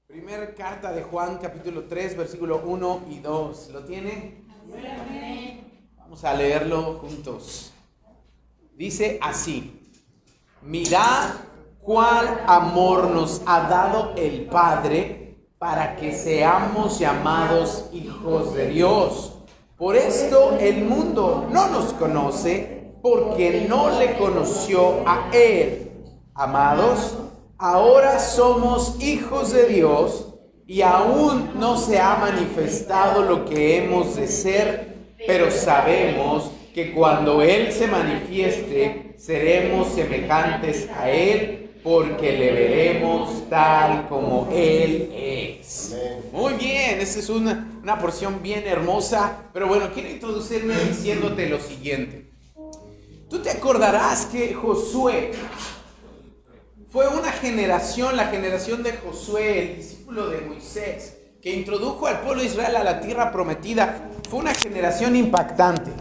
Primera carta de Juan, capítulo 3, versículo 1 y 2. ¿Lo tiene? Vamos a leerlo juntos. Dice así: mirad cuál amor nos ha dado el Padre para que seamos llamados hijos de Dios. Por esto el mundo no nos conoce, porque no le conoció a Él. Amados, ahora somos hijos de Dios y aún no se ha manifestado lo que hemos de ser, pero sabemos que cuando Él se manifieste, seremos semejantes a Él, porque le veremos tal como Él es. Muy bien, esta es una porción bien hermosa, pero bueno, quiero introducirme diciéndote lo siguiente. Tú te acordarás que Josué fue una generación, la generación de Josué, el discípulo de Moisés, que introdujo al pueblo de Israel a la tierra prometida. Fue una generación impactante,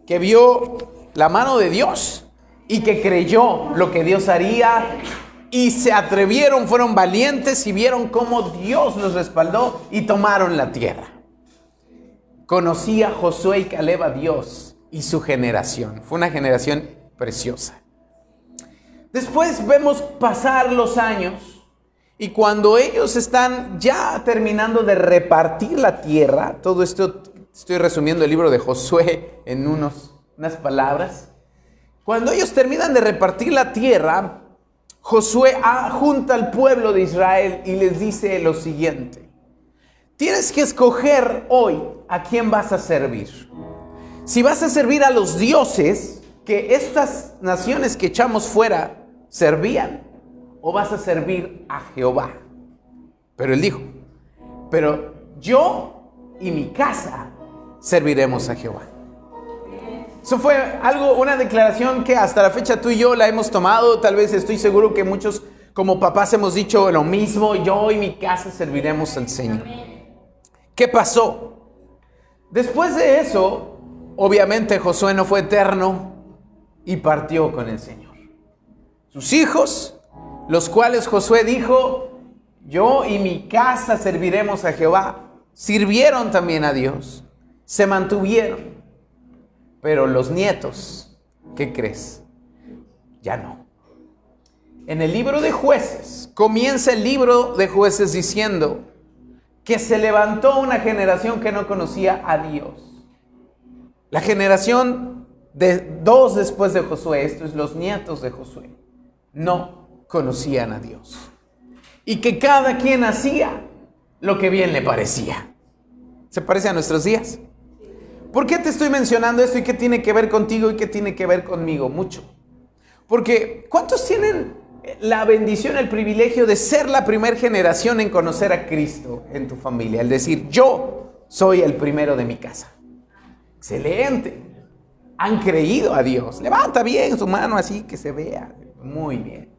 que vio la mano de Dios y que creyó lo que Dios haría y se atrevieron, fueron valientes y vieron cómo Dios los respaldó y tomaron la tierra. Conocía Josué y Caleb a Dios y su generación. Fue una generación preciosa. Después vemos pasar los años y cuando ellos están ya terminando de repartir la tierra, todo esto estoy resumiendo el libro de Josué en unas palabras. Cuando ellos terminan de repartir la tierra, Josué junta al pueblo de Israel y les dice lo siguiente: tienes que escoger hoy a quién vas a servir. Si vas a servir a los dioses que estas naciones que echamos fuera servían, o vas a servir a Jehová. Pero él dijo: pero yo y mi casa serviremos a Jehová. Eso fue una declaración que hasta la fecha tú y yo la hemos tomado. Tal vez estoy seguro que muchos como papás hemos dicho lo mismo: yo y mi casa serviremos al Señor. ¿Qué pasó? Después de eso, obviamente Josué no fue eterno y partió con el Señor. Sus hijos, los cuales Josué dijo: yo y mi casa serviremos a Jehová, sirvieron también a Dios, se mantuvieron. Pero los nietos, ¿qué crees? Ya no. En el libro de Jueces, comienza el libro de Jueces diciendo que se levantó una generación que no conocía a Dios. La generación de dos después de Josué, esto es los nietos de Josué, no conocían a Dios. Y que cada quien hacía lo que bien le parecía. ¿Se parece a nuestros días? ¿Por qué te estoy mencionando esto y qué tiene que ver contigo y qué tiene que ver conmigo? Mucho. Porque ¿cuántos tienen la bendición, el privilegio de ser la primera generación en conocer a Cristo en tu familia? El decir: yo soy el primero de mi casa. Excelente. Han creído a Dios. Levanta bien su mano así que se vea. Muy bien.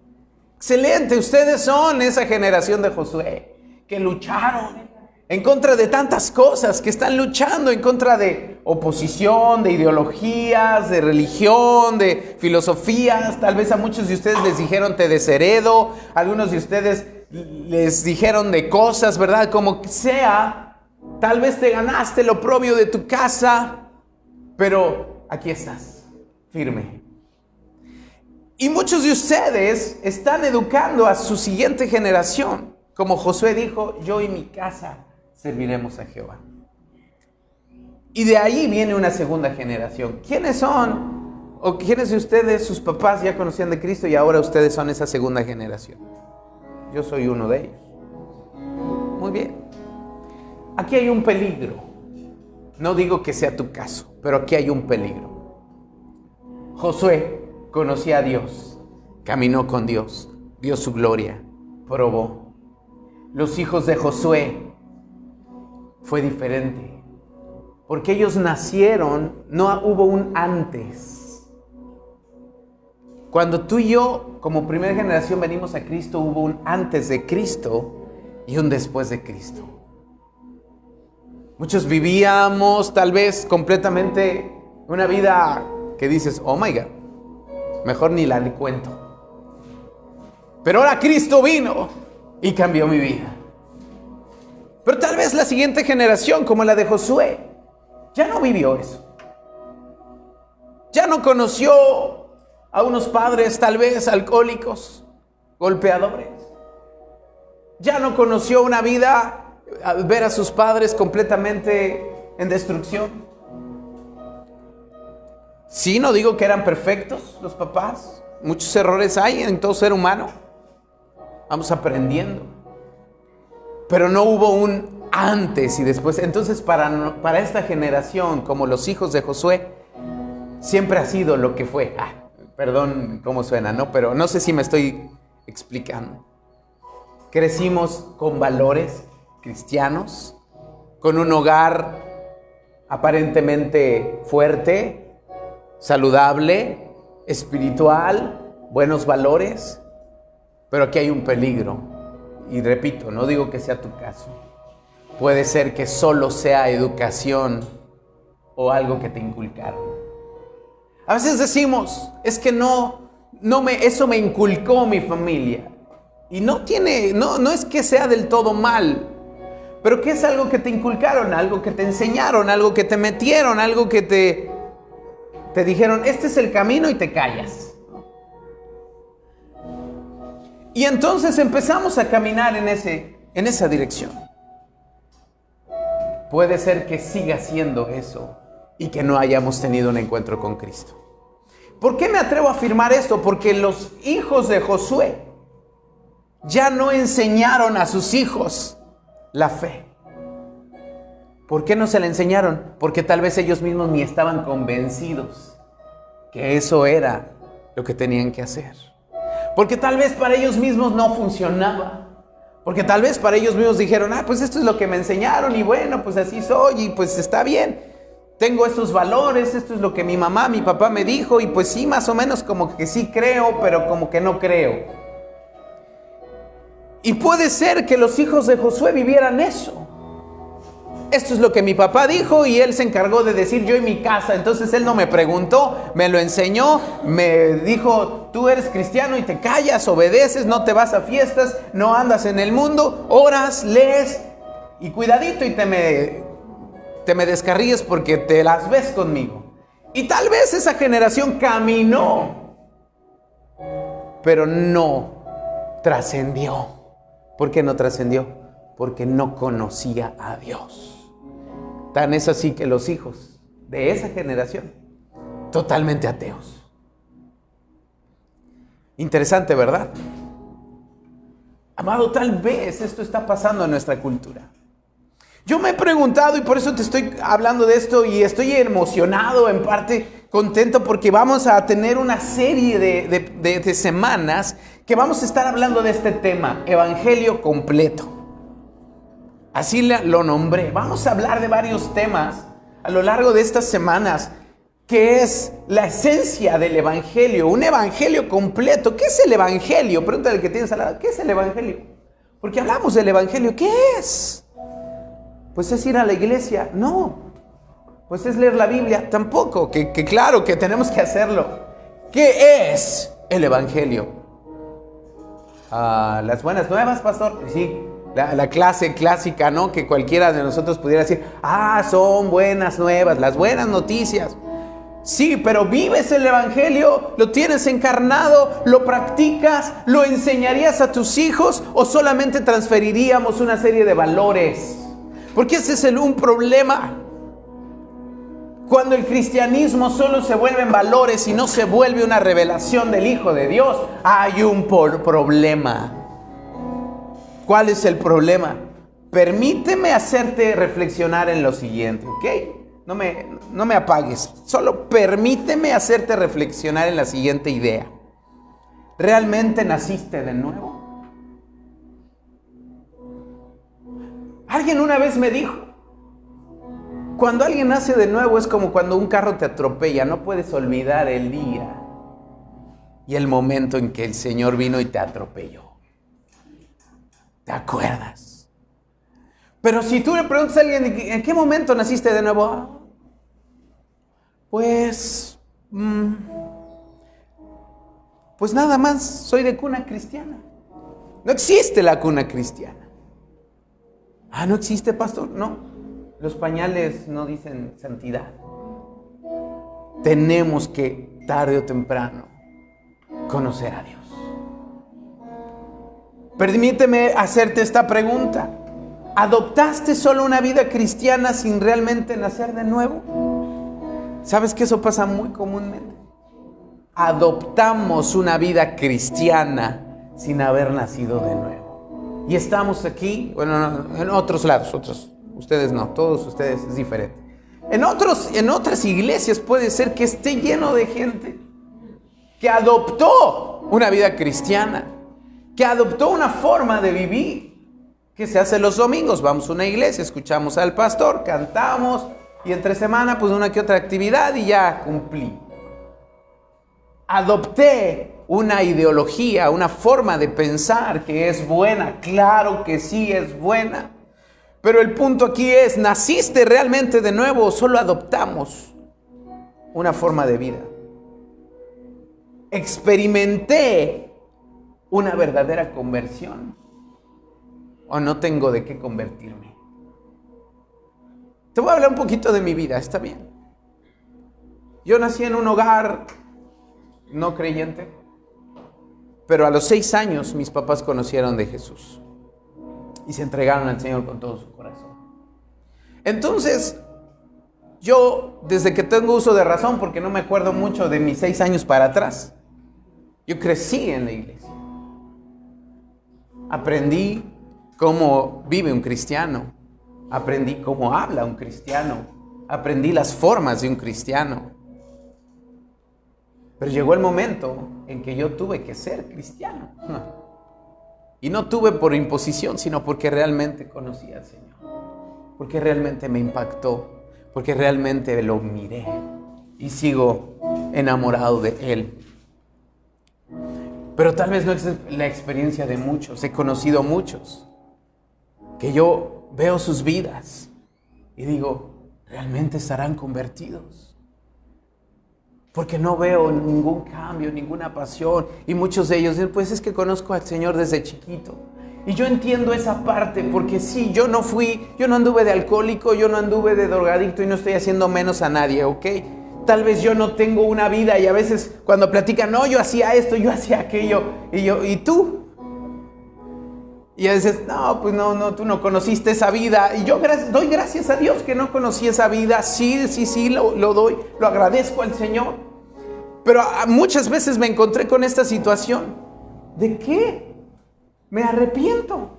Excelente. Ustedes son esa generación de Josué que lucharon en contra de tantas cosas, que están luchando en contra de oposición, de ideologías, de religión, de filosofías. Tal vez a muchos de ustedes les dijeron: te desheredo. Algunos de ustedes les dijeron de cosas, ¿verdad? Como sea, tal vez te ganaste lo propio de tu casa, pero aquí estás, firme. Y muchos de ustedes están educando a su siguiente generación. Como Josué dijo: yo y mi casa serviremos a Jehová. Y de ahí viene una segunda generación. ¿Quiénes son? ¿O quiénes de ustedes, sus papás ya conocían de Cristo y ahora ustedes son esa segunda generación? Yo soy uno de ellos. Muy bien. Aquí hay un peligro. No digo que sea tu caso, pero aquí hay un peligro. Josué conocía a Dios, caminó con Dios, vio su gloria, probó. Los hijos de Josué fue diferente, porque ellos nacieron, no hubo un antes. Cuando tú y yo, como primera generación, venimos a Cristo, hubo un antes de Cristo y un después de Cristo. Muchos vivíamos tal vez completamente una vida que dices: oh my God, mejor ni la cuento. Pero ahora Cristo vino y cambió mi vida. Pero tal vez la siguiente generación, como la de Josué, ya no vivió eso. Ya no conoció a unos padres tal vez alcohólicos, golpeadores. Ya no conoció una vida, ver a sus padres completamente en destrucción. Sí, no digo que eran perfectos los papás. Muchos errores hay en todo ser humano. Vamos aprendiendo. Pero no hubo un antes y después. Entonces para esta generación, como los hijos de Josué, siempre ha sido lo que fue. Perdón cómo suena, ¿no? Pero no sé si me estoy explicando. Crecimos con valores cristianos, con un hogar aparentemente fuerte, saludable, espiritual, buenos valores. Pero aquí hay un peligro. Y repito, no digo que sea tu caso. Puede ser que solo sea educación o algo que te inculcaron. A veces decimos, es que eso me inculcó mi familia. Y no es que sea del todo mal, pero que es algo que te inculcaron, algo que te enseñaron, algo que te metieron, algo que te dijeron, este es el camino y te callas. Y entonces empezamos a caminar en esa dirección. Puede ser que siga siendo eso y que no hayamos tenido un encuentro con Cristo. ¿Por qué me atrevo a afirmar esto? Porque los hijos de Josué ya no enseñaron a sus hijos la fe. ¿Por qué no se la enseñaron? Porque tal vez ellos mismos ni estaban convencidos que eso era lo que tenían que hacer. Porque tal vez para ellos mismos no funcionaba. Porque tal vez para ellos mismos dijeron, pues esto es lo que me enseñaron y bueno, pues así soy y pues está bien. Tengo estos valores, esto es lo que mi mamá, mi papá me dijo y pues sí, más o menos como que sí creo, pero como que no creo. Y puede ser que los hijos de Josué vivieran eso. Esto es lo que mi papá dijo y él se encargó de decir yo en mi casa. Entonces él no me preguntó, me lo enseñó, me dijo, tú eres cristiano y te callas, obedeces, no te vas a fiestas, no andas en el mundo, oras, lees y cuidadito y te me descarríes porque te las ves conmigo. Y tal vez esa generación caminó, pero no trascendió. ¿Por qué no trascendió? Porque no conocía a Dios. Tan es así que los hijos de esa generación, totalmente ateos. Interesante, ¿verdad? Amado, tal vez esto está pasando en nuestra cultura. Yo me he preguntado y por eso te estoy hablando de esto y estoy emocionado, en parte contento porque vamos a tener una serie de semanas que vamos a estar hablando de este tema, Evangelio completo. Así lo nombré. Vamos a hablar de varios temas a lo largo de estas semanas, que es la esencia del Evangelio, un Evangelio completo. ¿Qué es el Evangelio? Pregúntale al que tienes al lado, ¿qué es el Evangelio? Porque hablamos del Evangelio, ¿qué es? Pues es ir a la iglesia, no. Pues es leer la Biblia, tampoco, que claro que tenemos que hacerlo. ¿Qué es el Evangelio? Las buenas nuevas, pastor, sí. La clase clásica, ¿no? Que cualquiera de nosotros pudiera decir, son buenas nuevas, las buenas noticias. Sí, pero vives el Evangelio, lo tienes encarnado, lo practicas, lo enseñarías a tus hijos o solamente transferiríamos una serie de valores. Porque ese es un problema. Cuando el cristianismo solo se vuelve en valores y no se vuelve una revelación del Hijo de Dios, hay un problema. ¿Cuál es el problema? Permíteme hacerte reflexionar en lo siguiente, ¿ok? No me apagues. Solo permíteme hacerte reflexionar en la siguiente idea. ¿Realmente naciste de nuevo? Alguien una vez me dijo, cuando alguien nace de nuevo es como cuando un carro te atropella. No puedes olvidar el día y el momento en que el Señor vino y te atropelló. ¿Te acuerdas? Pero si tú le preguntas a alguien, ¿en qué momento naciste de nuevo? Pues nada más, soy de cuna cristiana. No existe la cuna cristiana. Ah, ¿no existe, pastor? No, los pañales no dicen santidad. Tenemos que, tarde o temprano, conocer a Dios. Permíteme hacerte esta pregunta. ¿Adoptaste solo una vida cristiana sin realmente nacer de nuevo? ¿Sabes que eso pasa muy comúnmente? Adoptamos una vida cristiana sin haber nacido de nuevo. Y estamos aquí, bueno, en otros lados, ustedes no, todos ustedes es diferente. En otras iglesias puede ser que esté lleno de gente que adoptó una vida cristiana, que adoptó una forma de vivir, que se hace los domingos. Vamos a una iglesia, escuchamos al pastor, cantamos, y entre semana pues una que otra actividad y ya cumplí. Adopté una ideología, una forma de pensar que es buena. Claro que sí es buena. Pero el punto aquí es, ¿naciste realmente de nuevo o solo adoptamos una forma de vida? ¿Experimenté una verdadera conversión o no tengo de qué convertirme? Te voy a hablar un poquito de mi vida, ¿está bien? Yo nací en un hogar no creyente, pero a los 6 años mis papás conocieron de Jesús y se entregaron al Señor con todo su corazón. Entonces, yo desde que tengo uso de razón, porque no me acuerdo mucho de mis 6 años para atrás, yo crecí en la iglesia. Aprendí cómo vive un cristiano, aprendí cómo habla un cristiano, aprendí las formas de un cristiano. Pero llegó el momento en que yo tuve que ser cristiano. Y no tuve por imposición, sino porque realmente conocí al Señor. Porque realmente me impactó. Porque realmente lo miré. Y sigo enamorado de Él. Pero tal vez no es la experiencia de muchos. He conocido a muchos que yo veo sus vidas y digo, ¿realmente estarán convertidos? Porque no veo ningún cambio, ninguna pasión. Y muchos de ellos dicen, pues es que conozco al Señor desde chiquito. Y yo entiendo esa parte, porque sí, yo no anduve de alcohólico, yo no anduve de drogadicto y no estoy haciendo menos a nadie, ¿ok? Tal vez yo no tengo una vida y a veces cuando platican, no, yo hacía esto, yo hacía aquello. ¿Y tú? Y a veces, no, pues no, tú no conociste esa vida. Y yo doy gracias a Dios que no conocí esa vida. Sí, lo doy, lo agradezco al Señor. Pero muchas veces me encontré con esta situación. ¿De qué? Me arrepiento.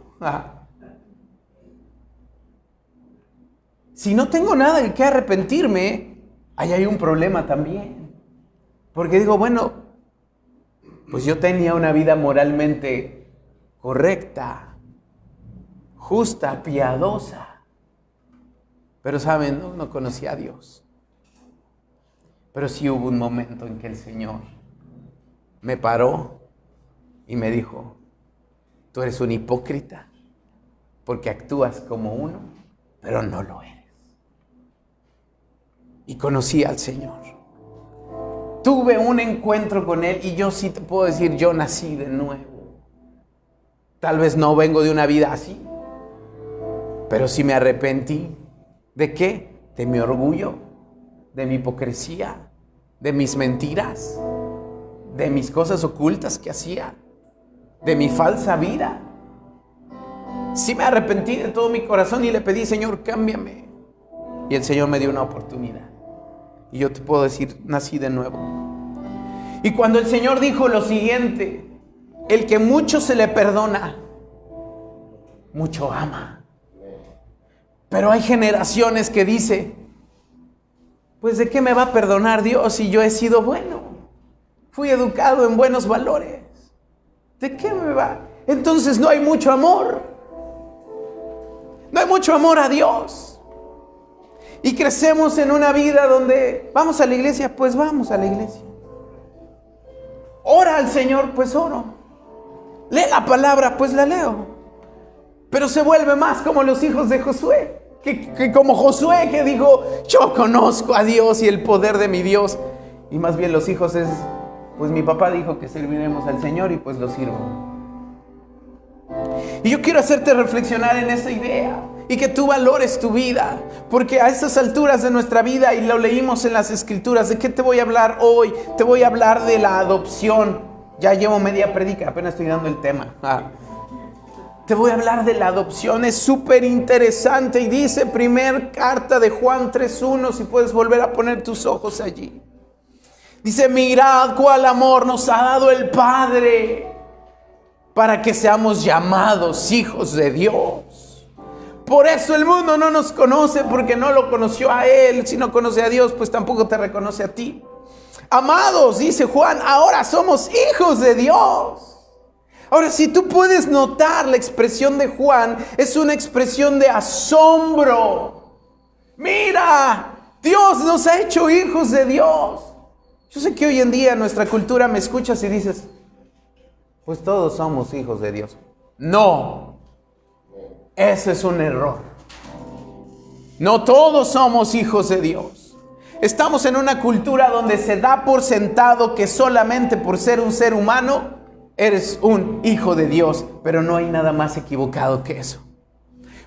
Si no tengo nada de qué arrepentirme, ahí hay un problema también. Porque digo, bueno, pues yo tenía una vida moralmente correcta, justa, piadosa. Pero saben, no conocía a Dios. Pero sí hubo un momento en que el Señor me paró y me dijo, tú eres un hipócrita porque actúas como uno, pero no lo eres. Y conocí al Señor. Tuve un encuentro con Él y yo sí te puedo decir, yo nací de nuevo. Tal vez no vengo de una vida así, pero sí me arrepentí. ¿De qué? De mi orgullo, de mi hipocresía, de mis mentiras, de mis cosas ocultas que hacía, de mi falsa vida. Sí me arrepentí de todo mi corazón y le pedí, Señor, cámbiame. Y el Señor me dio una oportunidad. Y yo te puedo decir, nací de nuevo. Y cuando el Señor dijo lo siguiente, el que mucho se le perdona, mucho ama. Pero hay generaciones que dicen, pues ¿de qué me va a perdonar Dios si yo he sido bueno? Fui educado en buenos valores. ¿De qué me va? Entonces no hay mucho amor. No hay mucho amor a Dios. Y crecemos en una vida donde vamos a la iglesia, pues vamos a la iglesia. Ora al Señor, pues oro. Lee la palabra, pues la leo. Pero se vuelve más como los hijos de Josué. Que como Josué que dijo, yo conozco a Dios y el poder de mi Dios. Y más bien los hijos es, pues mi papá dijo que serviremos al Señor y pues lo sirvo. Y yo quiero hacerte reflexionar en esa idea. y que tú valores tu vida. Porque a estas alturas de nuestra vida, y lo leímos en las Escrituras, ¿de qué te voy a hablar hoy? Te voy a hablar de la adopción. Ya llevo media prédica, apenas estoy dando el tema. Te voy a hablar de la adopción, es súper interesante. Y dice primer carta de Juan 3:1, si puedes volver a poner tus ojos allí. Dice, mirad cuál amor nos ha dado el Padre para que seamos llamados hijos de Dios. Por eso el mundo no nos conoce, porque no lo conoció a Él. Si no conoce a Dios, pues tampoco te reconoce a ti. Amados, dice Juan, ahora somos hijos de Dios. Ahora, si tú puedes notar la expresión de Juan, es una expresión de asombro. Mira, Dios nos ha hecho hijos de Dios. Yo sé que hoy en día en nuestra cultura me escuchas y dices, pues todos somos hijos de Dios. No, ese es un error. No todos somos hijos de Dios. Estamos en una cultura donde se da por sentado que solamente por ser un ser humano eres un hijo de Dios, pero no hay nada más equivocado que eso.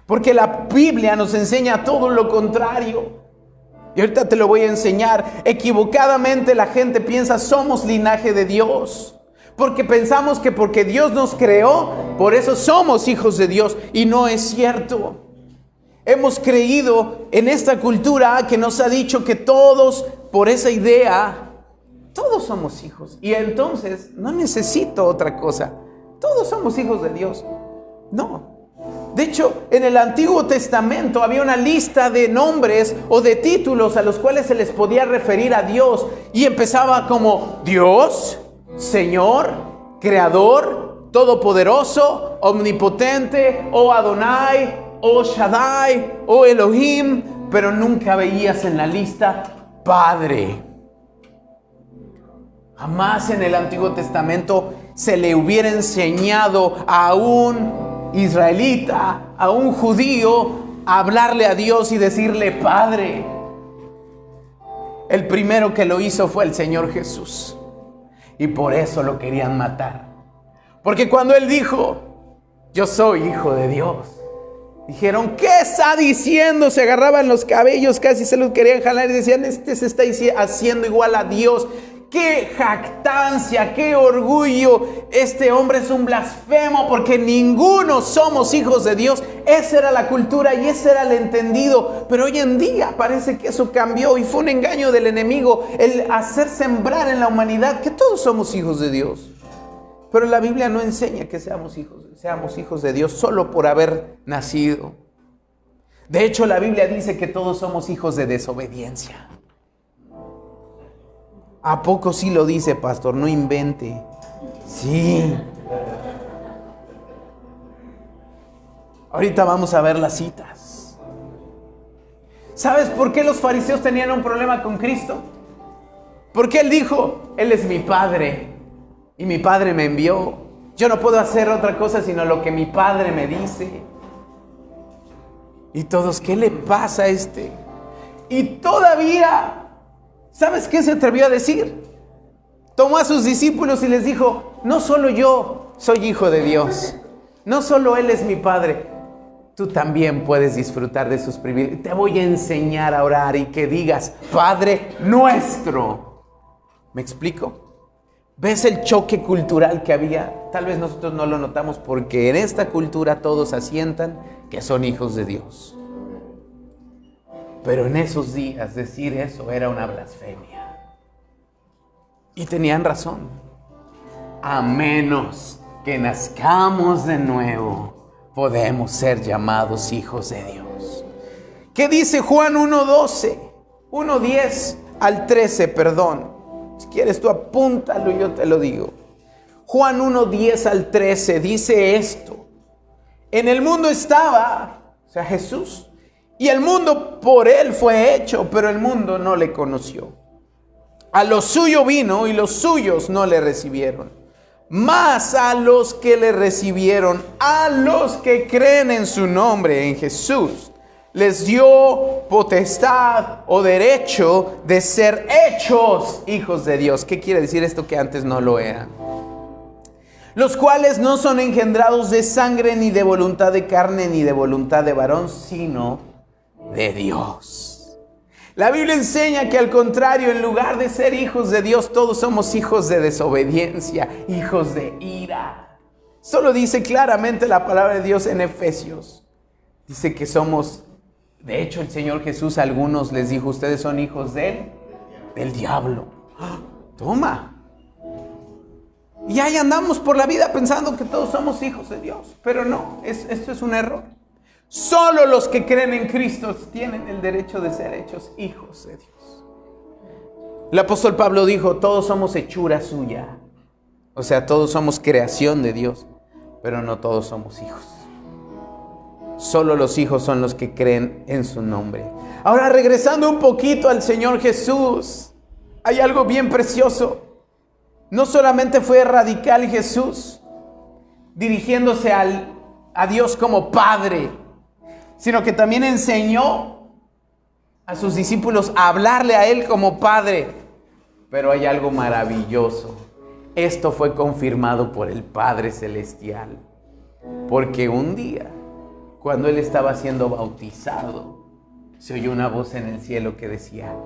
Porque la Biblia nos enseña todo lo contrario. Y ahorita te lo voy a enseñar. Equivocadamente la gente piensa somos linaje de Dios. Porque pensamos que porque Dios nos creó, por eso somos hijos de Dios. Y no es cierto. Hemos creído en esta cultura que nos ha dicho que todos, por esa idea, todos somos hijos. Y entonces no necesito otra cosa. Todos somos hijos de Dios. No. De hecho, en el Antiguo Testamento había una lista de nombres o de títulos a los cuales se les podía referir a Dios. Y empezaba como Dios, Señor, Creador, Todopoderoso, Omnipotente, o Adonai, o Shaddai, o Elohim. Pero nunca veías en la lista Padre. Jamás en el Antiguo Testamento se le hubiera enseñado a un israelita, a un judío, a hablarle a Dios y decirle Padre. El primero que lo hizo fue el Señor Jesús. Y por eso lo querían matar. Porque cuando Él dijo, yo soy hijo de Dios, dijeron, ¿qué está diciendo? Se agarraban los cabellos, casi se los querían jalar y decían, este se está haciendo igual a Dios. ¡Qué jactancia! ¡Qué orgullo! Este hombre es un blasfemo porque ninguno somos hijos de Dios. Esa era la cultura y ese era el entendido. Pero hoy en día parece que eso cambió y fue un engaño del enemigo el hacer sembrar en la humanidad que todos somos hijos de Dios. Pero la Biblia no enseña que seamos hijos de Dios solo por haber nacido. De hecho, la Biblia dice que todos somos hijos de desobediencia. ¿A poco sí lo dice, pastor? No invente. Sí. Ahorita vamos a ver las citas. ¿Sabes por qué los fariseos tenían un problema con Cristo? Porque Él dijo, Él es mi Padre y mi Padre me envió. Yo no puedo hacer otra cosa sino lo que mi Padre me dice. Y todos, ¿qué le pasa a este? Y todavía... ¿Sabes qué se atrevió a decir? Tomó a sus discípulos y les dijo, no solo yo soy hijo de Dios, no solo Él es mi Padre, tú también puedes disfrutar de sus privilegios. Te voy a enseñar a orar y que digas, Padre nuestro. ¿Me explico? ¿Ves el choque cultural que había? Tal vez nosotros no lo notamos porque en esta cultura todos asientan que son hijos de Dios. Pero en esos días decir eso era una blasfemia. Y tenían razón. A menos que nazcamos de nuevo, podemos ser llamados hijos de Dios. ¿Qué dice Juan 1:12? 1:10 al 13, perdón. Si quieres tú apúntalo y yo te lo digo. Juan 1:10 al 13 dice esto. En el mundo estaba, o sea, Jesús. Y el mundo por Él fue hecho, pero el mundo no le conoció. A lo suyo vino y los suyos no le recibieron. Mas a los que le recibieron, a los que creen en su nombre, en Jesús, les dio potestad o derecho de ser hechos hijos de Dios. ¿Qué quiere decir esto que antes no lo eran? los cuales no son engendrados de sangre, ni de voluntad de carne, ni de voluntad de varón, sino de Dios. La Biblia enseña que al contrario, en lugar de ser hijos de Dios, todos somos hijos de desobediencia, hijos de ira. Solo dice claramente la palabra de Dios en Efesios. Dice que somos, de hecho el Señor Jesús a algunos les dijo, ustedes son hijos del diablo. ¡Ah! Toma. Y ahí andamos por la vida pensando que todos somos hijos de Dios. Pero no, esto es un error. Solo los que creen en Cristo tienen el derecho de ser hechos hijos de Dios. El apóstol Pablo dijo, todos somos hechura suya. O sea, todos somos creación de Dios, pero no todos somos hijos. Solo los hijos son los que creen en su nombre. Ahora, regresando un poquito al Señor Jesús, hay algo bien precioso. No solamente fue radical Jesús, dirigiéndose a Dios como Padre, sino que también enseñó a sus discípulos a hablarle a Él como Padre. Pero hay algo maravilloso. Esto fue confirmado por el Padre Celestial. Porque un día, cuando Él estaba siendo bautizado, se oyó una voz en el cielo que decía,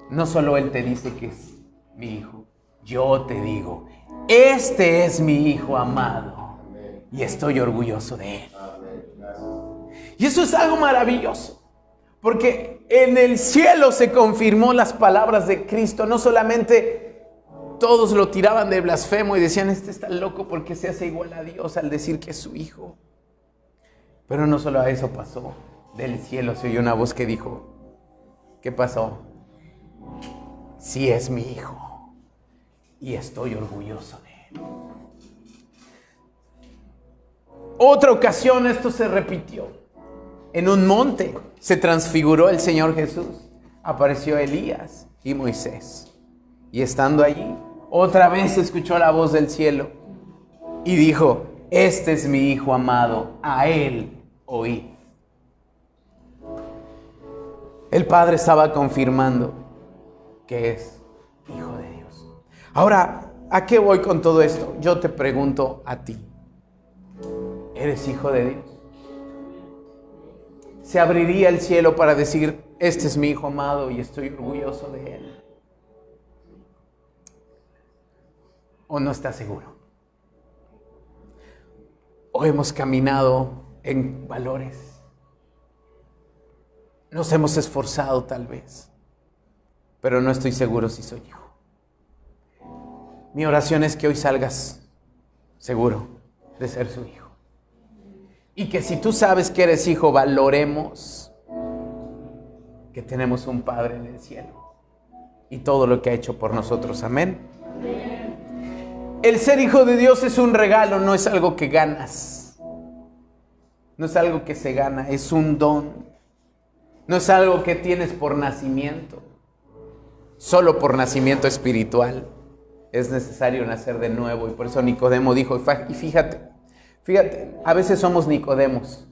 no solo Él te dice que es mi hijo, yo te digo, este es mi hijo amado y estoy orgulloso de Él. Y eso es algo maravilloso, porque en el cielo se confirmó las palabras de Cristo. No solamente todos lo tiraban de blasfemo y decían, este está loco porque se hace igual a Dios al decir que es su hijo. Pero no solo a eso pasó. Del cielo se oyó una voz que dijo, ¿qué pasó? Sí es mi hijo y estoy orgulloso de él. Otra ocasión esto se repitió. En un monte se transfiguró el Señor Jesús. Apareció Elías y Moisés. Y estando allí, otra vez se escuchó la voz del cielo y dijo, este es mi hijo amado, a él oí. El Padre estaba confirmando que es hijo de Dios. Ahora, ¿a qué voy con todo esto? Yo te pregunto a ti, ¿eres hijo de Dios? ¿Se abriría el cielo para decir, este es mi hijo amado y estoy orgulloso de él? ¿O no estás seguro? ¿O hemos caminado en valores? Nos hemos esforzado tal vez, pero no estoy seguro si soy hijo. Mi oración es que hoy salgas seguro de ser su hijo. Y que si tú sabes que eres hijo, valoremos que tenemos un Padre en el cielo y todo lo que ha hecho por nosotros. Amén. El ser hijo de Dios es un regalo, no es algo que ganas. No es algo que se gana, es un don. No es algo que tienes por nacimiento. Solo por nacimiento espiritual es necesario nacer de nuevo. Y por eso Nicodemo dijo, y fíjate, a veces somos Nicodemos.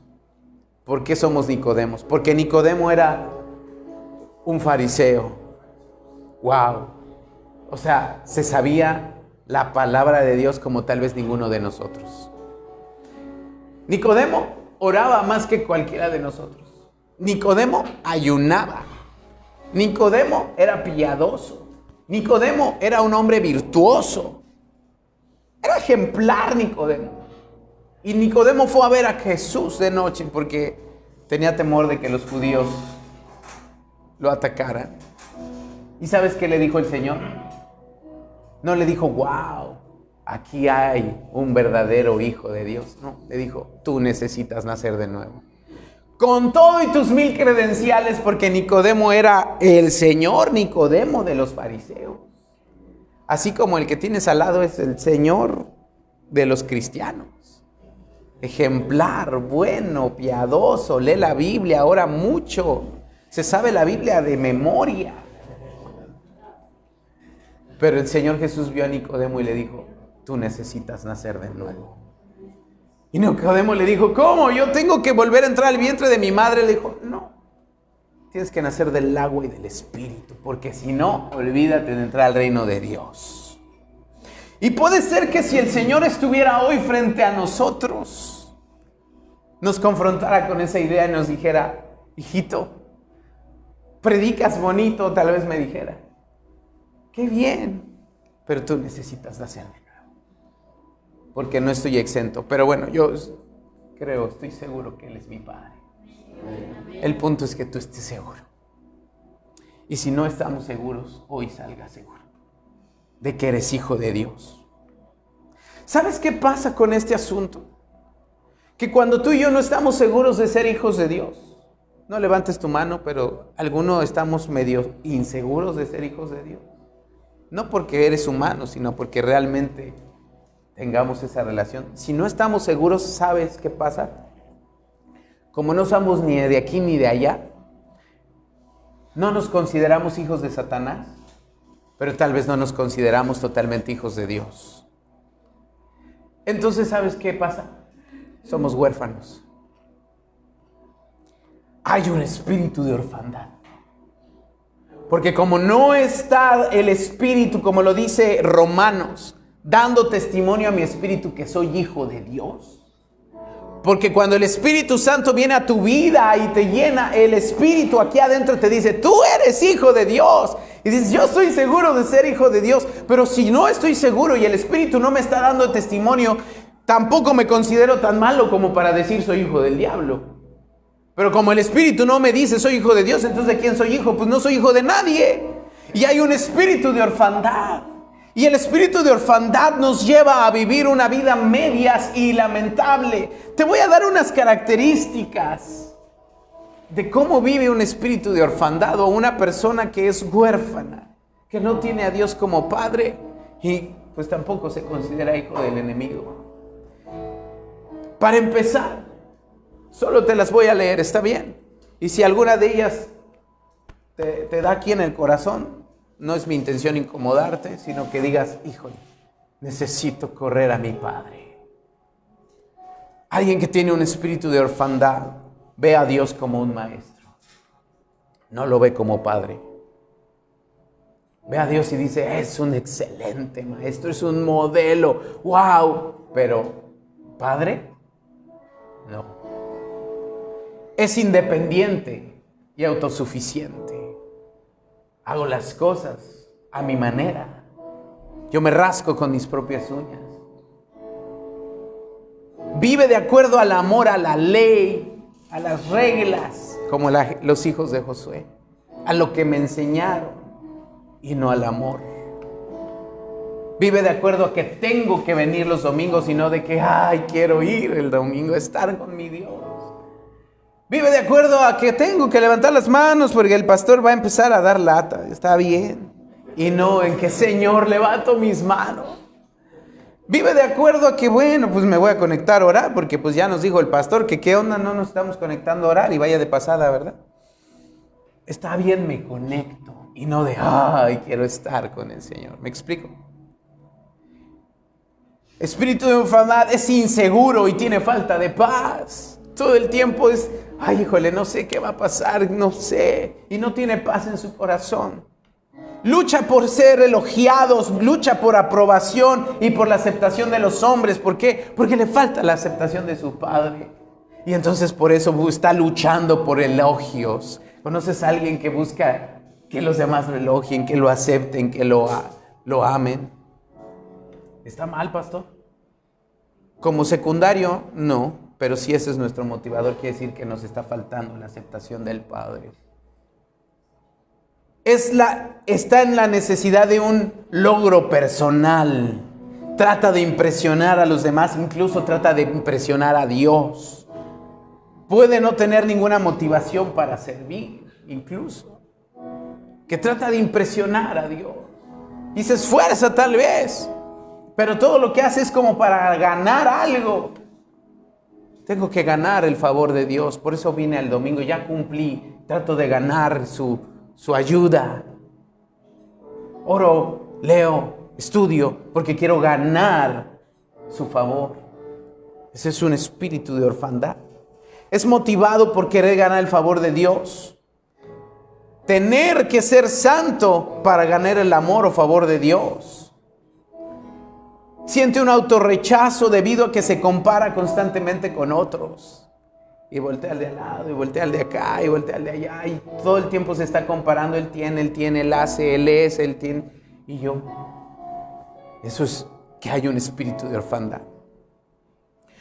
¿Por qué somos Nicodemos? Porque Nicodemo era un fariseo. ¡Wow! O sea, se sabía la palabra de Dios como tal vez ninguno de nosotros. Nicodemo oraba más que cualquiera de nosotros. Nicodemo ayunaba. Nicodemo era piadoso. Nicodemo era un hombre virtuoso. Era ejemplar Nicodemo. Y Nicodemo fue a ver a Jesús de noche porque tenía temor de que los judíos lo atacaran. ¿Y sabes qué le dijo el Señor? No le dijo, wow, aquí hay un verdadero hijo de Dios. No, le dijo, tú necesitas nacer de nuevo. Con todo y tus 1000 credenciales, porque Nicodemo era el señor Nicodemo de los fariseos. Así como el que tienes al lado es el señor de los cristianos. Ejemplar, bueno, piadoso, lee la Biblia, ora mucho. Se sabe la Biblia de memoria. Pero el Señor Jesús vio a Nicodemo y le dijo, tú necesitas nacer de nuevo. Y Nicodemo le dijo, ¿cómo? ¿Yo tengo que volver a entrar al vientre de mi madre? Le dijo, no. Tienes que nacer del agua y del Espíritu, porque si no, olvídate de entrar al reino de Dios. Y puede ser que si el Señor estuviera hoy frente a nosotros, nos confrontara con esa idea y nos dijera, hijito, predicas bonito, tal vez me dijera, qué bien, pero tú necesitas nacer de nuevo, porque no estoy exento. Pero bueno, yo creo, estoy seguro que Él es mi Padre. El punto es que tú estés seguro. Y si no estamos seguros, hoy salga seguro de que eres hijo de Dios. ¿Sabes qué pasa con este asunto? Que cuando tú y yo no estamos seguros de ser hijos de Dios, no levantes tu mano, pero algunos estamos medio inseguros de ser hijos de Dios. No porque eres humano, sino porque realmente tengamos esa relación. Si no estamos seguros, ¿sabes qué pasa? Como no somos ni de aquí ni de allá, no nos consideramos hijos de Satanás, pero tal vez no nos consideramos totalmente hijos de Dios. Entonces, ¿sabes qué pasa? Somos huérfanos. Hay un espíritu de orfandad. Porque como no está el espíritu, como lo dice Romanos, dando testimonio a mi espíritu que soy hijo de Dios. Porque cuando el Espíritu Santo viene a tu vida y te llena, el Espíritu aquí adentro te dice, tú eres hijo de Dios. Y dices, yo estoy seguro de ser hijo de Dios. Pero si no estoy seguro y el Espíritu no me está dando testimonio, tampoco me considero tan malo como para decir soy hijo del diablo. Pero como el Espíritu no me dice soy hijo de Dios, entonces ¿de quién soy hijo? Pues no soy hijo de nadie. Y hay un espíritu de orfandad. Y el espíritu de orfandad nos lleva a vivir una vida medias y lamentable. Te voy a dar unas características de cómo vive un espíritu de orfandad o una persona que es huérfana, que no tiene a Dios como padre y pues tampoco se considera hijo del enemigo. Para empezar, solo te las voy a leer, ¿está bien? Y si alguna de ellas te da aquí en el corazón, no es mi intención incomodarte, sino que digas, híjole, necesito correr a mi Padre. Alguien que tiene un espíritu de orfandad ve a Dios como un maestro. No lo ve como padre. Ve a Dios y dice, es un excelente maestro, es un modelo, wow. Pero, ¿padre? No. Es independiente y autosuficiente. Hago las cosas a mi manera. Yo me rasco con mis propias uñas. Vive de acuerdo al amor, a la ley, a las reglas, como los hijos de Josué, a lo que me enseñaron y no al amor. Vive de acuerdo a que tengo que venir los domingos y no de que, ay, quiero ir el domingo a estar con mi Dios. Vive de acuerdo a que tengo que levantar las manos porque el pastor va a empezar a dar lata. Está bien. Y no en que, Señor, levanto mis manos. Vive de acuerdo a que, bueno, pues me voy a conectar a orar porque pues ya nos dijo el pastor que qué onda, no nos estamos conectando a orar y vaya de pasada, ¿verdad? Está bien, me conecto. Y no de, ay, quiero estar con el Señor. ¿Me explico? Espíritu de orfandad es inseguro y tiene falta de paz. Todo el tiempo es, ay, híjole, no sé qué va a pasar, no sé. Y no tiene paz en su corazón. Lucha por ser elogiados, lucha por aprobación y por la aceptación de los hombres. ¿Por qué? Porque le falta la aceptación de su padre. Y entonces por eso está luchando por elogios. ¿Conoces a alguien que busca que los demás lo elogien, que lo acepten, que lo amen? ¿Está mal, pastor? Como secundario, no. Pero si ese es nuestro motivador, quiere decir que nos está faltando la aceptación del Padre. Está en la necesidad de un logro personal. Trata de impresionar a los demás, incluso trata de impresionar a Dios. Puede no tener ninguna motivación para servir, incluso. Que trata de impresionar a Dios. Y se esfuerza tal vez, pero todo lo que hace es como para ganar algo. Tengo que ganar el favor de Dios, por eso vine al domingo, ya cumplí, trato de ganar su ayuda. Oro, leo, estudio, porque quiero ganar su favor. Ese es un espíritu de orfandad. Es motivado por querer ganar el favor de Dios. Tener que ser santo para ganar el amor o favor de Dios. Siente un autorrechazo debido a que se compara constantemente con otros. Y voltea al de al lado, y voltea al de acá, y voltea al de allá. Y todo el tiempo se está comparando. Él tiene, él hace, él es, él tiene. Y yo. Eso es que hay un espíritu de orfandad.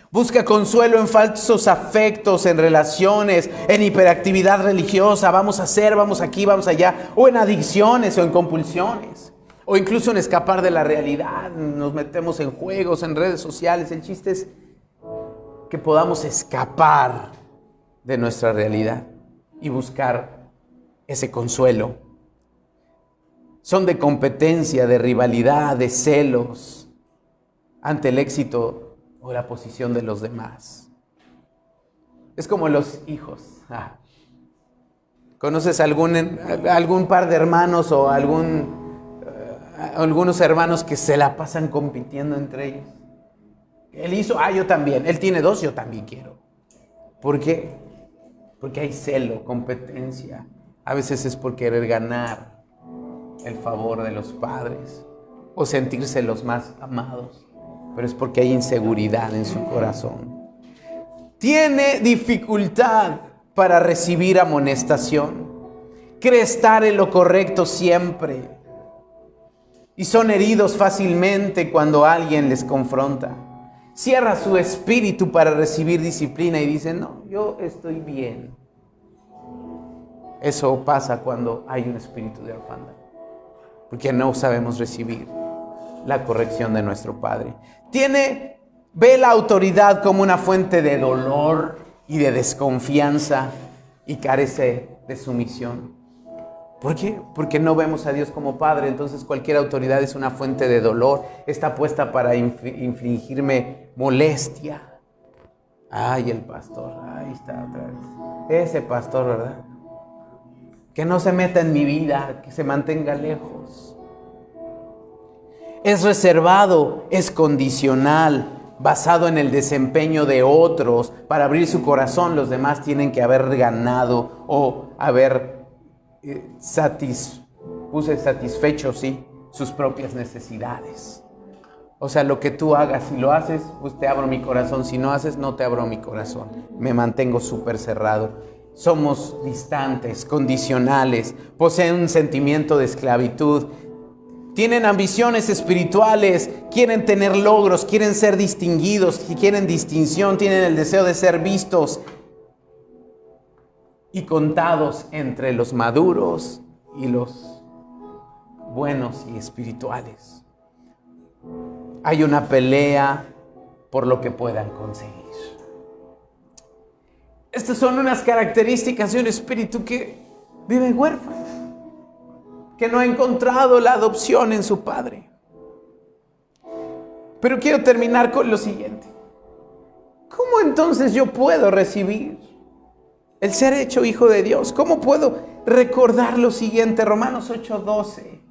Busca consuelo en falsos afectos, en relaciones, en hiperactividad religiosa. Vamos a hacer, vamos aquí, vamos allá. O en adicciones o en compulsiones. O incluso en escapar de la realidad. Nos metemos en juegos, en redes sociales. El chiste es que podamos escapar de nuestra realidad y buscar ese consuelo. Son de competencia, de rivalidad, de celos ante el éxito o la posición de los demás. Es como los hijos. ¿Conoces algún par de hermanos o algunos hermanos que se la pasan compitiendo entre ellos? Él hizo, yo también. Él tiene 2, yo también quiero. ¿Por qué? Porque hay celo, competencia. A veces es por querer ganar el favor de los padres o sentirse los más amados, pero es porque hay inseguridad en su corazón. Tiene dificultad para recibir amonestación. Cree estar en lo correcto siempre y son heridos fácilmente cuando alguien les confronta. Cierra su espíritu para recibir disciplina y dice, no, yo estoy bien. Eso pasa cuando hay un espíritu de orfandad, porque no sabemos recibir la corrección de nuestro Padre. Ve la autoridad como una fuente de dolor y de desconfianza y carece de sumisión. ¿Por qué? Porque no vemos a Dios como Padre. Entonces cualquier autoridad es una fuente de dolor. Está puesta para infligirme molestia. Ay, el pastor. Ahí está otra vez. Ese pastor, ¿verdad? Que no se meta en mi vida, que se mantenga lejos. Es reservado, es condicional, basado en el desempeño de otros. Para abrir su corazón, los demás tienen que haber ganado o haber satisfecho, sí, sus propias necesidades. O sea, lo que tú hagas, si lo haces, pues te abro mi corazón. Si no haces, no te abro mi corazón. Me mantengo súper cerrado. Somos distantes, condicionales, poseen un sentimiento de esclavitud, tienen ambiciones espirituales, quieren tener logros, quieren ser distinguidos, quieren distinción, tienen el deseo de ser vistos y contados entre los maduros y los buenos y espirituales. Hay una pelea por lo que puedan conseguir. Estas son unas características de un espíritu que vive huérfano, que no ha encontrado la adopción en su padre. Pero quiero terminar con lo siguiente. ¿Cómo entonces yo puedo recibir el ser hecho hijo de Dios? ¿Cómo puedo recordar lo siguiente? Romanos 8:12.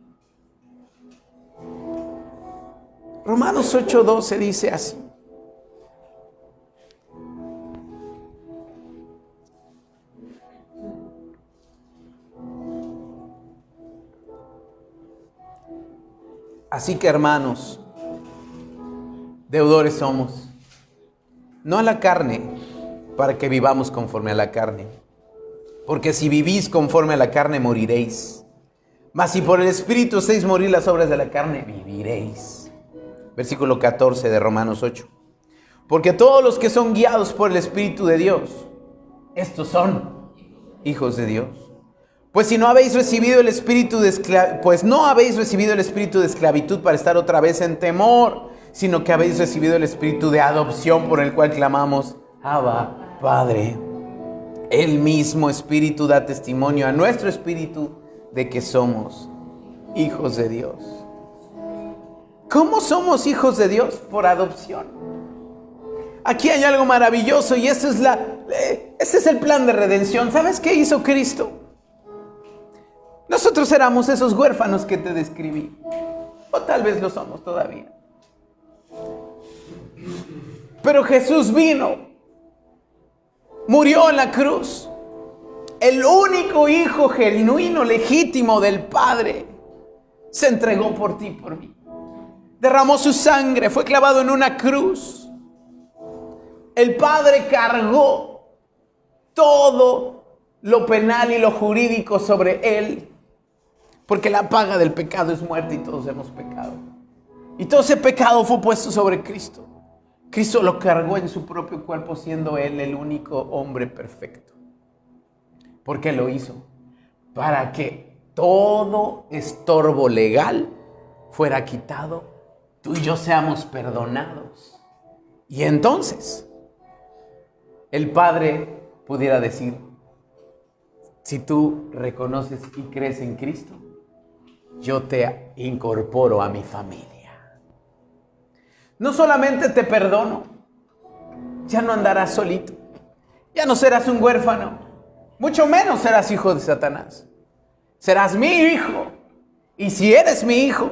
Romanos 8:12 dice así. Así que, hermanos, deudores somos, no a la carne, para que vivamos conforme a la carne. Porque si vivís conforme a la carne, moriréis. Mas si por el Espíritu hacéis morir las obras de la carne, viviréis. Versículo 14 de Romanos 8. Porque todos los que son guiados por el Espíritu de Dios, estos son hijos de Dios. Pues no habéis recibido el espíritu de esclavitud para estar otra vez en temor, sino que habéis recibido el espíritu de adopción por el cual clamamos, Abba, Padre. El mismo espíritu da testimonio a nuestro espíritu de que somos hijos de Dios. ¿Cómo somos hijos de Dios? Por adopción. Aquí hay algo maravilloso y ese es el plan de redención. ¿Sabes qué hizo Cristo? Nosotros éramos esos huérfanos que te describí. O tal vez lo somos todavía. Pero Jesús vino, murió en la cruz. El único hijo genuino, legítimo del Padre, se entregó por ti y por mí. derramó su sangre, fue clavado en una cruz. El Padre cargó todo lo penal y lo jurídico sobre Él, porque la paga del pecado es muerte y todos hemos pecado. Y todo ese pecado fue puesto sobre Cristo. Cristo lo cargó en su propio cuerpo, siendo Él el único hombre perfecto. ¿Por qué lo hizo? Para que todo estorbo legal fuera quitado, tú y yo seamos perdonados. Y entonces el Padre pudiera decir: si tú reconoces y crees en Cristo, yo te incorporo a mi familia. No solamente te perdono, ya no andarás solito, ya no serás un huérfano, mucho menos serás hijo de Satanás. Serás mi hijo. Y si eres mi hijo,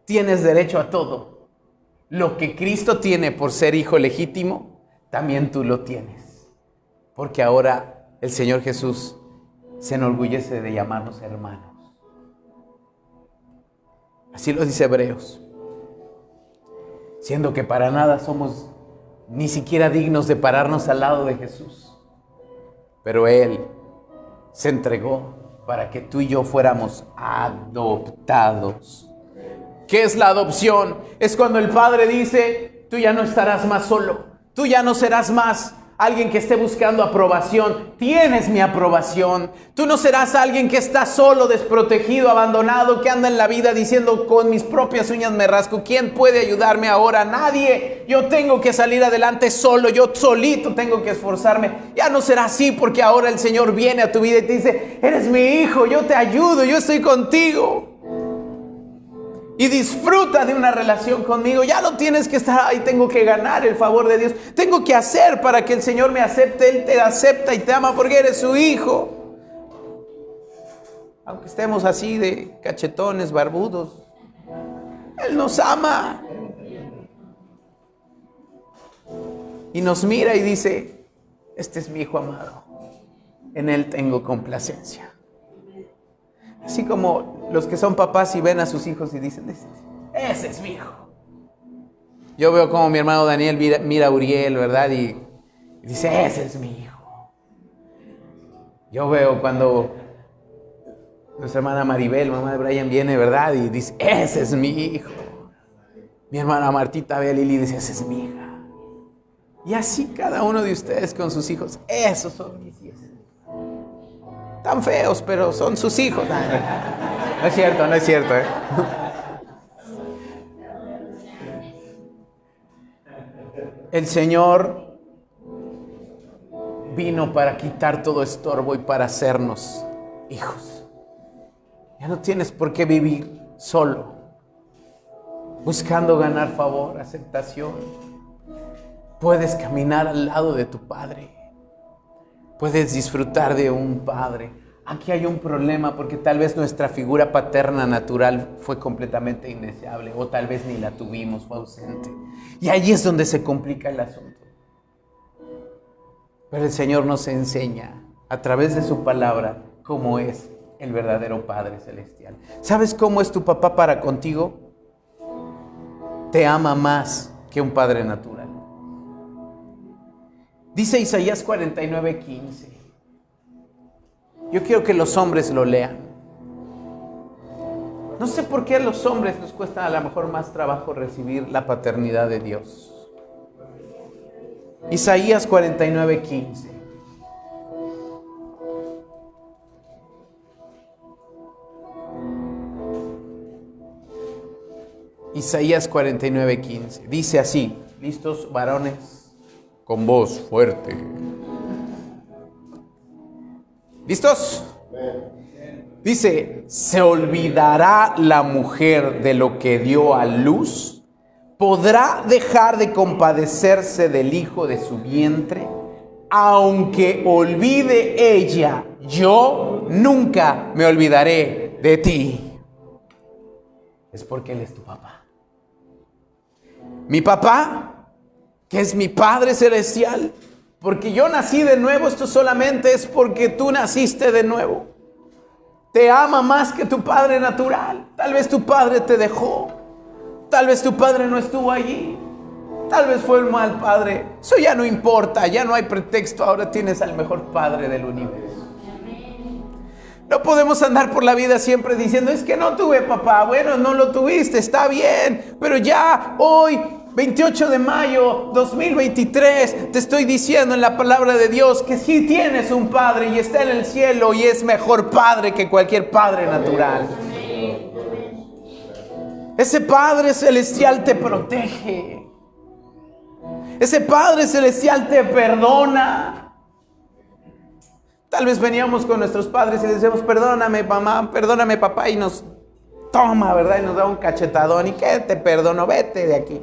tienes derecho a todo. Lo que Cristo tiene por ser hijo legítimo, también tú lo tienes. Porque ahora el Señor Jesús se enorgullece de llamarnos hermanos. Así lo dice Hebreos. Siendo que para nada somos ni siquiera dignos de pararnos al lado de Jesús. Pero Él se entregó para que tú y yo fuéramos adoptados. ¿Qué es la adopción? Es cuando el Padre dice: tú ya no estarás más solo, tú ya no serás más alguien que esté buscando aprobación, tienes mi aprobación. Tú no serás alguien que está solo, desprotegido, abandonado, que anda en la vida diciendo: con mis propias uñas me rasco, ¿quién puede ayudarme ahora? Nadie. Yo tengo que salir adelante solo, yo solito tengo que esforzarme. Ya no será así, porque ahora el Señor viene a tu vida y te dice: eres mi hijo, yo te ayudo, yo estoy contigo. Y disfruta de una relación conmigo. Ya no tienes que estar ahí, tengo que ganar el favor de Dios. Tengo que hacer para que el Señor me acepte. Él te acepta y te ama porque eres su hijo. Aunque estemos así de cachetones, barbudos, Él nos ama. Y nos mira y dice: este es mi hijo amado, en Él tengo complacencia. Así como los que son papás y ven a sus hijos y dicen: ese es mi hijo. Yo veo como mi hermano Daniel mira a Uriel, ¿verdad? Y dice: ese es mi hijo. Yo veo cuando nuestra hermana Maribel, mamá de Brian, viene, ¿verdad? Y dice: ese es mi hijo. Mi hermana Martita ve a Lili y dice: esa es mi hija. Y así cada uno de ustedes con sus hijos: esos son mis hijos. Tan feos, pero son sus hijos. No es cierto, no es cierto, ¿eh? El Señor vino para quitar todo estorbo y para hacernos hijos. Ya no tienes por qué vivir solo, buscando ganar favor, aceptación. Puedes caminar al lado de tu Padre. Puedes disfrutar de un padre. Aquí hay un problema porque tal vez nuestra figura paterna natural fue completamente indeseable, o tal vez ni la tuvimos, fue ausente. Y ahí es donde se complica el asunto. Pero el Señor nos enseña a través de su palabra cómo es el verdadero Padre Celestial. ¿Sabes cómo es tu papá para contigo? Te ama más que un padre natural. Dice Isaías 49:15. Yo quiero que los hombres lo lean. No sé por qué a los hombres nos cuesta a lo mejor más trabajo recibir la paternidad de Dios. Isaías 49:15. Isaías 49:15. Dice así: ¿listos, varones? Con voz fuerte. ¿Listos? Dice: ¿se olvidará la mujer de lo que dio a luz? ¿Podrá dejar de compadecerse del hijo de su vientre? Aunque olvide ella, yo nunca me olvidaré de ti. Es porque Él es tu papá. Mi papá, que es mi Padre Celestial, porque yo nací de nuevo. Esto solamente es porque tú naciste de nuevo. Te ama más que tu padre natural. Tal vez tu padre te dejó. Tal vez tu padre no estuvo allí. Tal vez fue un mal padre. Eso ya no importa, ya no hay pretexto. Ahora tienes al mejor padre del universo. No podemos andar por la vida siempre diciendo, es que no tuve papá. Bueno, no lo tuviste, está bien. Pero ya hoy, 28 de mayo 2023, te estoy diciendo en la palabra de Dios que sí tienes un padre y está en el cielo y es mejor padre que cualquier padre natural. Ese Padre Celestial te protege. Ese Padre Celestial te perdona. Tal vez veníamos con nuestros padres y decíamos, perdóname mamá, perdóname papá, y nos toma, ¿verdad? Y nos da un cachetadón. ¿Y qué? Te perdono, vete de aquí.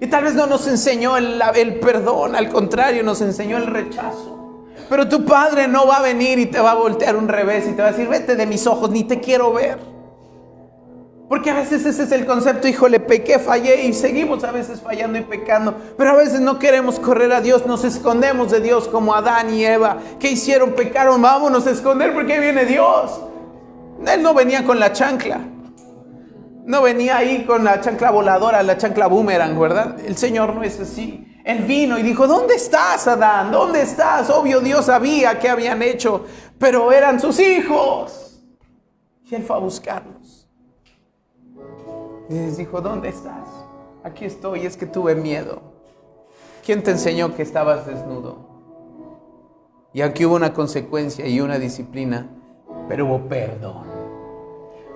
Y tal vez no nos enseñó el perdón, al contrario, nos enseñó el rechazo. Pero tu padre no va a venir y te va a voltear un revés y te va a decir, vete de mis ojos, ni te quiero ver. Porque a veces ese es el concepto, híjole, pequé, fallé, y seguimos a veces fallando y pecando. Pero a veces no queremos correr a Dios, nos escondemos de Dios como Adán y Eva. ¿Qué hicieron? Pecaron, vámonos a esconder porque ahí viene Dios. Él no venía con la chancla. No venía ahí con la chancla voladora, la chancla boomerang, ¿verdad? El Señor no es así. Él vino y dijo, ¿dónde estás, Adán? ¿Dónde estás? Obvio, Dios sabía qué habían hecho, pero eran sus hijos. Y Él fue a buscarlos. Y les dijo, ¿dónde estás? Aquí estoy, es que tuve miedo. ¿Quién te enseñó que estabas desnudo? Y aquí hubo una consecuencia y una disciplina, pero hubo perdón.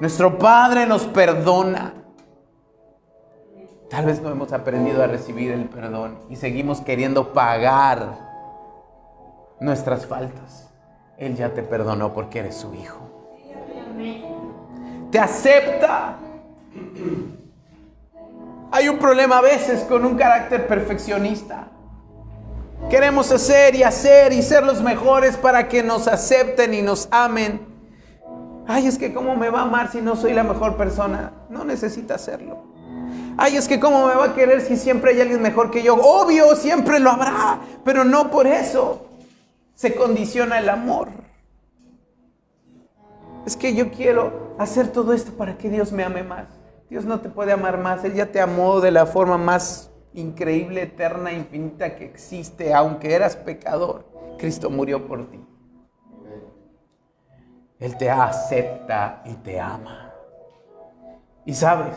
Nuestro Padre nos perdona. Tal vez no hemos aprendido a recibir el perdón y seguimos queriendo pagar nuestras faltas. Él ya te perdonó porque eres su hijo. Te acepta. Hay un problema a veces con un carácter perfeccionista. Queremos hacer y ser los mejores para que nos acepten y nos amen. Ay, es que cómo me va a amar si no soy la mejor persona. No necesita hacerlo. Ay, es que cómo me va a querer si siempre hay alguien mejor que yo. Obvio, siempre lo habrá, pero no por eso se condiciona el amor. Es que yo quiero hacer todo esto para que Dios me ame más. Dios no te puede amar más. Él ya te amó de la forma más increíble, eterna, infinita que existe. Aunque eras pecador, Cristo murió por ti. Él te acepta y te ama. Y sabes,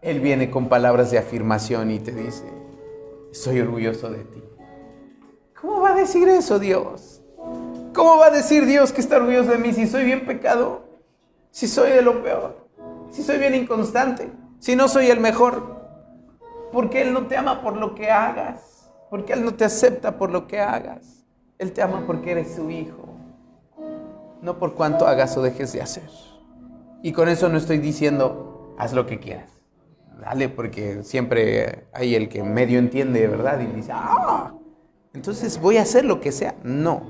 Él viene con palabras de afirmación y te dice, estoy orgulloso de ti. ¿Cómo va a decir eso Dios? ¿Cómo va a decir Dios que está orgulloso de mí si soy bien pecador? Si soy de lo peor. Si soy bien inconstante, si no soy el mejor, porque Él no te ama por lo que hagas, porque Él no te acepta por lo que hagas. Él te ama porque eres su hijo, no por cuánto hagas o dejes de hacer. Y con eso no estoy diciendo, haz lo que quieras, dale, porque siempre hay el que medio entiende, ¿verdad? Y dice, entonces voy a hacer lo que sea. No.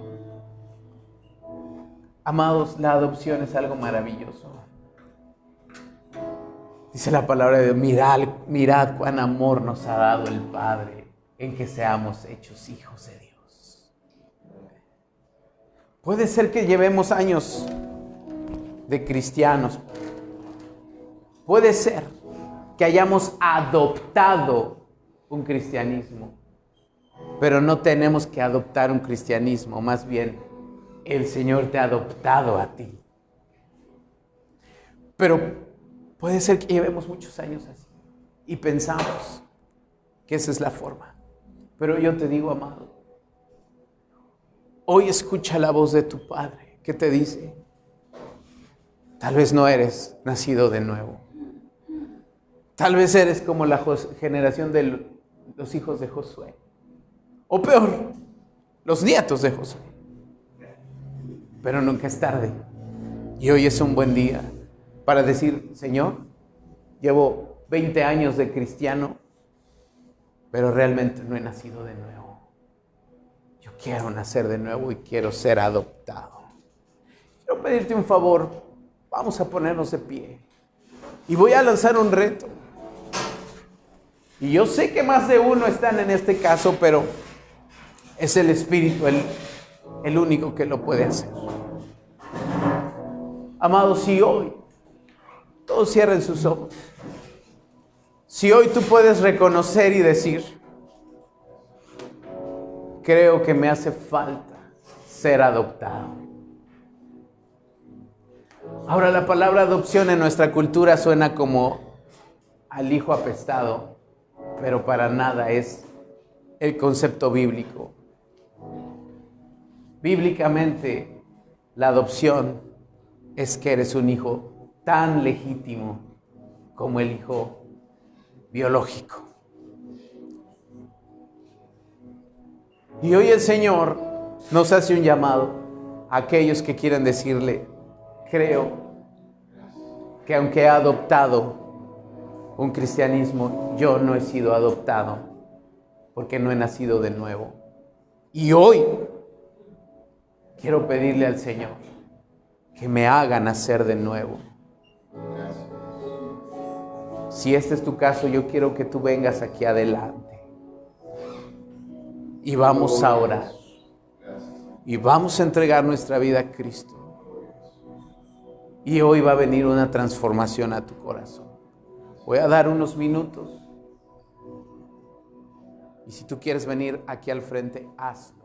Amados, la adopción es algo maravilloso. Dice la palabra de Dios, mirad cuán amor nos ha dado el Padre en que seamos hechos hijos de Dios. Puede ser que llevemos años de cristianos. Puede ser que hayamos adoptado un cristianismo, pero no tenemos que adoptar un cristianismo, más bien el Señor te ha adoptado a ti. Pero puede ser que llevemos muchos años así y pensamos que esa es la forma. Pero yo te digo, amado, hoy escucha la voz de tu Padre que te dice, tal vez no eres nacido de nuevo. Tal vez eres como la generación de los hijos de Josué. O peor, los nietos de Josué. Pero nunca es tarde. Y hoy es un buen día para decir, Señor, llevo 20 años de cristiano, pero realmente no he nacido de nuevo. Yo quiero nacer de nuevo y quiero ser adoptado. Quiero pedirte un favor, vamos a ponernos de pie. Y voy a lanzar un reto. Y yo sé que más de uno están en este caso, pero es el Espíritu el único que lo puede hacer. Amados, si hoy todos cierren sus ojos. Si hoy tú puedes reconocer y decir, creo que me hace falta ser adoptado. Ahora, la palabra adopción en nuestra cultura suena como al hijo apestado, pero para nada es el concepto bíblico. Bíblicamente, la adopción es que eres un hijo tan legítimo como el hijo biológico. Y hoy el Señor nos hace un llamado a aquellos que quieren decirle, creo que aunque he adoptado un cristianismo, yo no he sido adoptado porque no he nacido de nuevo. Y hoy quiero pedirle al Señor que me haga nacer de nuevo. Si este es tu caso, yo quiero que tú vengas aquí adelante y vamos a orar y vamos a entregar nuestra vida a Cristo. Y hoy va a venir una transformación a tu corazón. Voy a dar unos minutos y si tú quieres venir aquí al frente, hazlo.